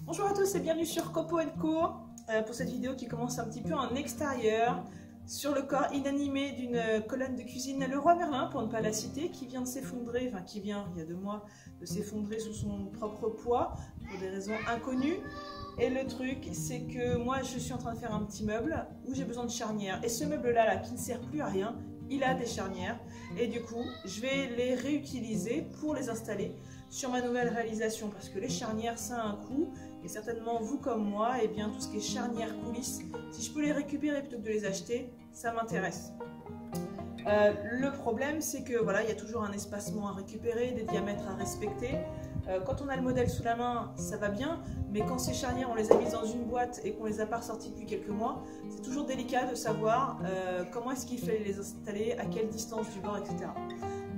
Bonjour à tous et bienvenue sur Copo & Co pour cette vidéo qui commence un petit peu en extérieur sur le corps inanimé d'une colonne de cuisine Leroy Merlin, pour ne pas la citer, qui vient de s'effondrer, enfin qui vient il y a 2 mois de s'effondrer sous son propre poids pour des raisons inconnues. Et le truc, c'est que moi je suis en train de faire un petit meuble où j'ai besoin de charnières, et ce meuble là qui ne sert plus à rien, il a des charnières et du coup je vais les réutiliser pour les installer sur ma nouvelle réalisation, parce que les charnières ça a un coût, et certainement vous comme moi, et bien tout ce qui est charnières coulisses, si je peux les récupérer plutôt que de les acheter, ça m'intéresse. Le problème c'est que voilà, il y a toujours un espacement à récupérer, des diamètres à respecter. Quand on a le modèle sous la main, ça va bien, mais quand ces charnières on les a mises dans une boîte et qu'on les a pas ressorties depuis quelques mois, c'est toujours délicat de savoir comment est-ce qu'il fallait les installer, à quelle distance du bord, etc.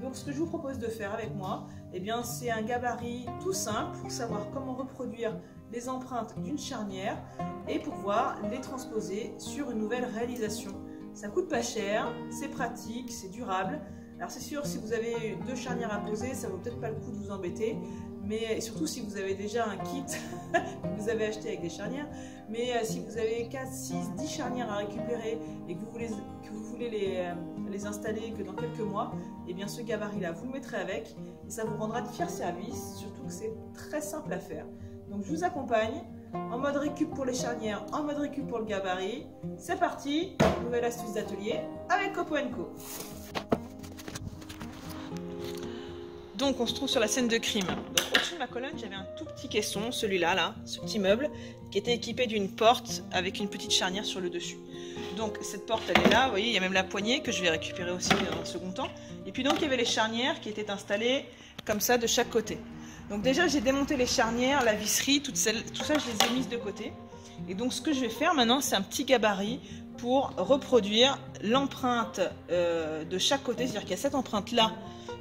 Donc ce que je vous propose de faire avec moi, eh bien, c'est un gabarit tout simple pour savoir comment reproduire les empreintes d'une charnière et pouvoir les transposer sur une nouvelle réalisation. Ça coûte pas cher, c'est pratique, c'est durable. Alors c'est sûr, si vous avez 2 charnières à poser, ça vaut peut-être pas le coup de vous embêter, mais surtout si vous avez déjà un kit que vous avez acheté avec des charnières. Mais si vous avez 4, 6, 10 charnières à récupérer et que vous voulez les installer que dans quelques mois, et bien ce gabarit là vous le mettrez avec et ça vous rendra de fiers services, surtout que c'est très simple à faire. Donc je vous accompagne en mode récup pour les charnières, en mode récup pour le gabarit. C'est parti, nouvelle astuce d'atelier avec Copo & Co. Donc on se trouve sur la scène de crime. Au-dessus de ma colonne, j'avais un tout petit caisson, celui-là, là, ce petit meuble, qui était équipé d'une porte avec une petite charnière sur le dessus. Donc cette porte, elle est là, vous voyez, il y a même la poignée que je vais récupérer aussi dans un second temps. Et puis donc il y avait les charnières qui étaient installées comme ça de chaque côté. Donc déjà j'ai démonté les charnières, la visserie, tout ça je les ai mises de côté. Et donc ce que je vais faire maintenant, c'est un petit gabarit pour reproduire l'empreinte de chaque côté. C'est-à-dire qu'il y a cette empreinte-là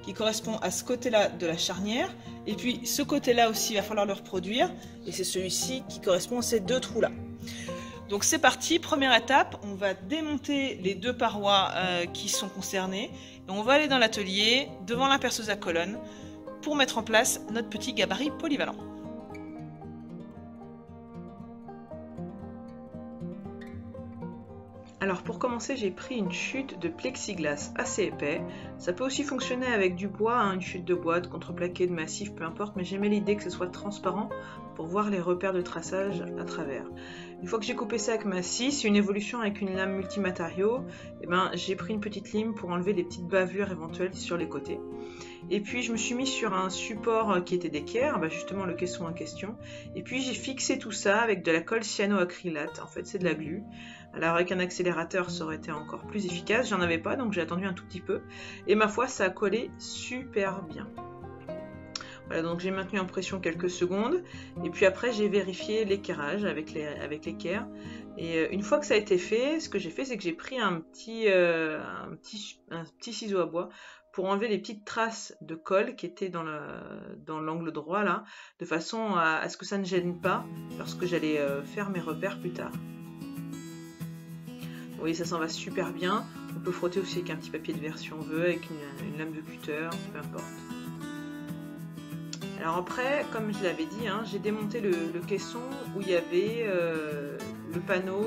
qui correspond à ce côté-là de la charnière. Et puis ce côté-là aussi, il va falloir le reproduire. Et c'est celui-ci qui correspond à ces 2 trous-là. Donc c'est parti, première étape, on va démonter les 2 parois qui sont concernées. Et on va aller dans l'atelier, devant la perceuse à colonne, pour mettre en place notre petit gabarit polyvalent. Alors pour commencer, j'ai pris une chute de plexiglas assez épais. Ça peut aussi fonctionner avec du bois, une chute de bois, de contreplaqué, de massif, peu importe, mais j'aimais l'idée que ce soit transparent pour voir les repères de traçage à travers. Une fois que j'ai coupé ça avec ma scie, c'est une évolution avec une lame multimatériaux, j'ai pris une petite lime pour enlever les petites bavures éventuelles sur les côtés. Et puis je me suis mis sur un support qui était d'équerre, justement le caisson en question, et puis j'ai fixé tout ça avec de la colle cyanoacrylate, en fait c'est de la glu. Alors avec un accélérateur ça aurait été encore plus efficace, j'en avais pas donc j'ai attendu un tout petit peu, et ma foi ça a collé super bien. Voilà, donc j'ai maintenu en pression quelques secondes, et puis après j'ai vérifié l'équerrage avec l'équerre. Et une fois que ça a été fait, ce que j'ai fait c'est que j'ai pris un petit ciseau à bois pour enlever les petites traces de colle qui étaient dans l'angle droit là, de façon à ce que ça ne gêne pas lorsque j'allais faire mes repères plus tard. Vous voyez, ça s'en va super bien. On peut frotter aussi avec un petit papier de verre si on veut, avec une lame de cutter, peu importe. Alors après, comme je l'avais dit, j'ai démonté le caisson où il y avait le panneau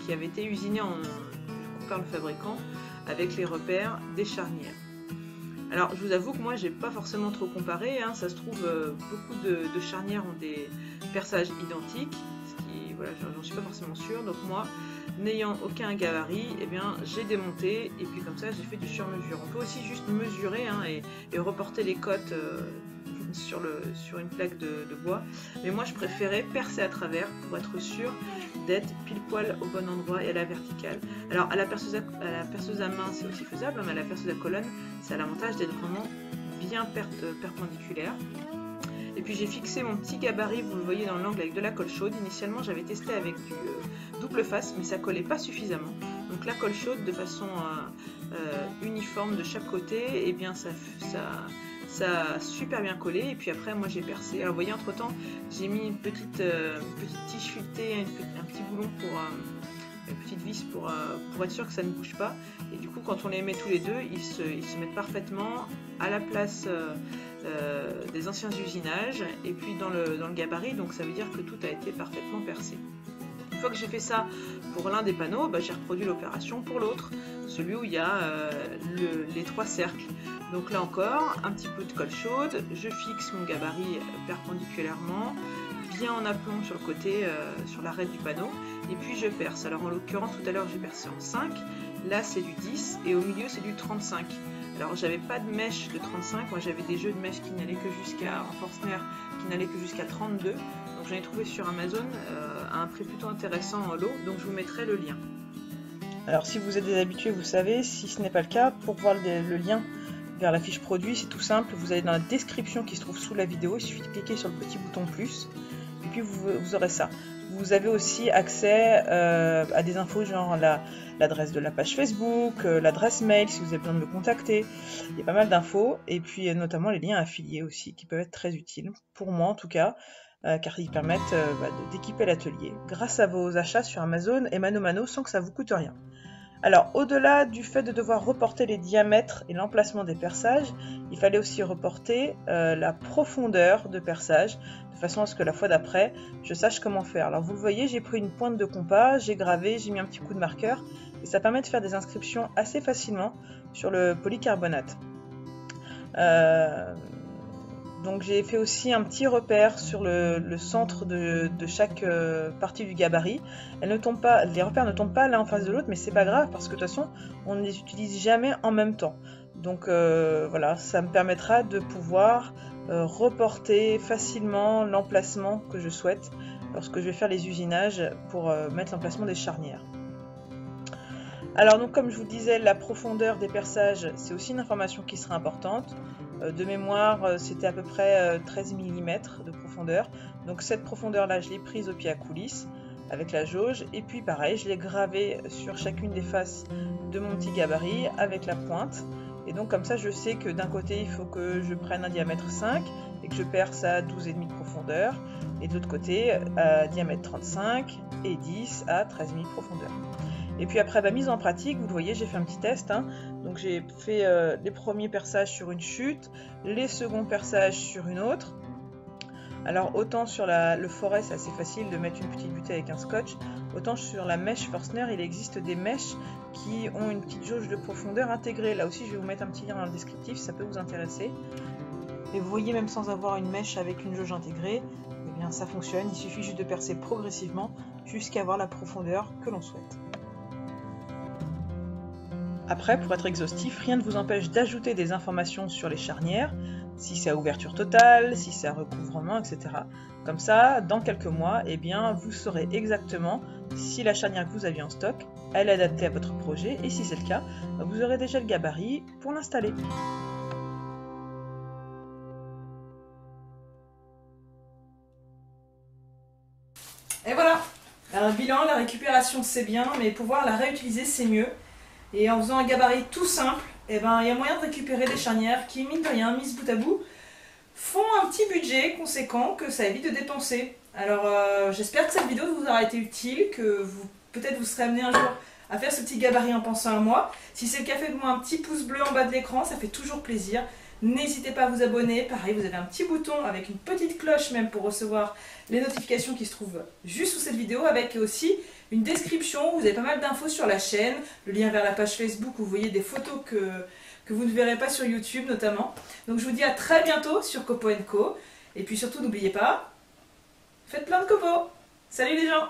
qui avait été usiné par le fabricant avec les repères des charnières. Alors je vous avoue que moi j'ai pas forcément trop comparé, ça se trouve beaucoup de charnières ont des perçages identiques, ce qui, voilà, j'en suis pas forcément sûre, donc moi n'ayant aucun gabarit, j'ai démonté et puis comme ça j'ai fait du sur-mesure. On peut aussi juste mesurer et reporter les cotes sur une plaque de bois, mais moi je préférais percer à travers pour être sûr d'être pile poil au bon endroit et à la verticale. Alors à la perceuse à main c'est aussi faisable, mais à la perceuse à colonne ça a l'avantage d'être vraiment bien perpendiculaire. Et puis j'ai fixé mon petit gabarit, vous le voyez dans l'angle, avec de la colle chaude. Initialement j'avais testé avec du double face, mais ça collait pas suffisamment. Donc la colle chaude de façon uniforme de chaque côté, ça a super bien collé. Et puis après moi j'ai percé. Alors vous voyez, entre temps j'ai mis une petite tige fuletée, un petit boulon une petite vis pour être sûr que ça ne bouge pas. Et du coup quand on les met tous les deux, ils se mettent parfaitement à la place des anciens usinages, et puis dans le gabarit, donc ça veut dire que tout a été parfaitement percé. Une fois que j'ai fait ça pour l'un des panneaux, j'ai reproduit l'opération pour l'autre, celui où il y a les 3 cercles. Donc là encore, un petit peu de colle chaude, je fixe mon gabarit perpendiculairement, bien en aplomb sur le côté, sur l'arête du panneau, et puis je perce. Alors en l'occurrence, tout à l'heure j'ai percé en 5, là c'est du 10, et au milieu c'est du 35. Alors j'avais pas de mèche de 35, moi j'avais des jeux de mèche qui n'allaient que jusqu'à, en Forstner, qui n'allaient que jusqu'à 32. Donc j'en ai trouvé sur Amazon à un prix plutôt intéressant en lot, donc je vous mettrai le lien. Alors si vous êtes des habitués, vous savez, si ce n'est pas le cas, pour voir le lien vers la fiche produit, c'est tout simple, vous allez dans la description qui se trouve sous la vidéo, il suffit de cliquer sur le petit bouton plus, et puis vous aurez ça. Vous avez aussi accès à des infos genre l'adresse de la page Facebook, l'adresse mail si vous avez besoin de me contacter. Il y a pas mal d'infos et puis notamment les liens affiliés aussi qui peuvent être très utiles, pour moi en tout cas, car ils permettent d'équiper l'atelier grâce à vos achats sur Amazon et Mano sans que ça vous coûte rien. Alors au-delà du fait de devoir reporter les diamètres et l'emplacement des perçages, il fallait aussi reporter la profondeur de perçage, de façon à ce que la fois d'après, je sache comment faire. Alors vous le voyez, j'ai pris une pointe de compas, j'ai gravé, j'ai mis un petit coup de marqueur, et ça permet de faire des inscriptions assez facilement sur le polycarbonate. Donc j'ai fait aussi un petit repère sur le centre de chaque partie du gabarit. Les repères ne tombent pas l'un en face de l'autre, mais c'est pas grave parce que de toute façon on ne les utilise jamais en même temps. Donc voilà, ça me permettra de pouvoir reporter facilement l'emplacement que je souhaite lorsque je vais faire les usinages pour mettre l'emplacement des charnières. Alors donc comme je vous disais, la profondeur des perçages, c'est aussi une information qui sera importante. De mémoire, c'était à peu près 13 mm de profondeur. Donc cette profondeur-là, je l'ai prise au pied à coulisse avec la jauge. Et puis pareil, je l'ai gravée sur chacune des faces de mon petit gabarit avec la pointe. Et donc comme ça, je sais que d'un côté, il faut que je prenne un diamètre 5 et que je perce à 12,5 de profondeur. Et de l'autre côté, à diamètre 35 et 10 à 13,5 de profondeur. Et puis après mise en pratique, vous le voyez, j'ai fait un petit test. Donc j'ai fait les premiers perçages sur une chute, les seconds perçages sur une autre. Alors autant sur le forêt, c'est assez facile de mettre une petite butée avec un scotch, autant sur la mèche Forstner, il existe des mèches qui ont une petite jauge de profondeur intégrée. Là aussi, je vais vous mettre un petit lien dans le descriptif, ça peut vous intéresser. Et vous voyez, même sans avoir une mèche avec une jauge intégrée, eh bien ça fonctionne, il suffit juste de percer progressivement jusqu'à avoir la profondeur que l'on souhaite. Après, pour être exhaustif, rien ne vous empêche d'ajouter des informations sur les charnières, si c'est à ouverture totale, si c'est à recouvrement, etc. Comme ça, dans quelques mois, eh bien, vous saurez exactement si la charnière que vous aviez en stock, elle est adaptée à votre projet, et si c'est le cas, vous aurez déjà le gabarit pour l'installer. Et voilà. Alors, le bilan, la récupération c'est bien, mais pouvoir la réutiliser c'est mieux. Et en faisant un gabarit tout simple, eh ben, il y a moyen de récupérer des charnières qui, mine de rien, mises bout à bout, font un petit budget conséquent que ça évite de dépenser. Alors j'espère que cette vidéo vous aura été utile, que peut-être vous serez amené un jour à faire ce petit gabarit en pensant à moi. Si c'est le cas, faites-moi un petit pouce bleu en bas de l'écran, ça fait toujours plaisir. N'hésitez pas à vous abonner, pareil vous avez un petit bouton avec une petite cloche même pour recevoir les notifications qui se trouvent juste sous cette vidéo, avec aussi une description où vous avez pas mal d'infos sur la chaîne, le lien vers la page Facebook où vous voyez des photos que vous ne verrez pas sur YouTube notamment. Donc je vous dis à très bientôt sur Copo & Co. Et puis surtout n'oubliez pas, faites plein de copeaux. Salut les gens!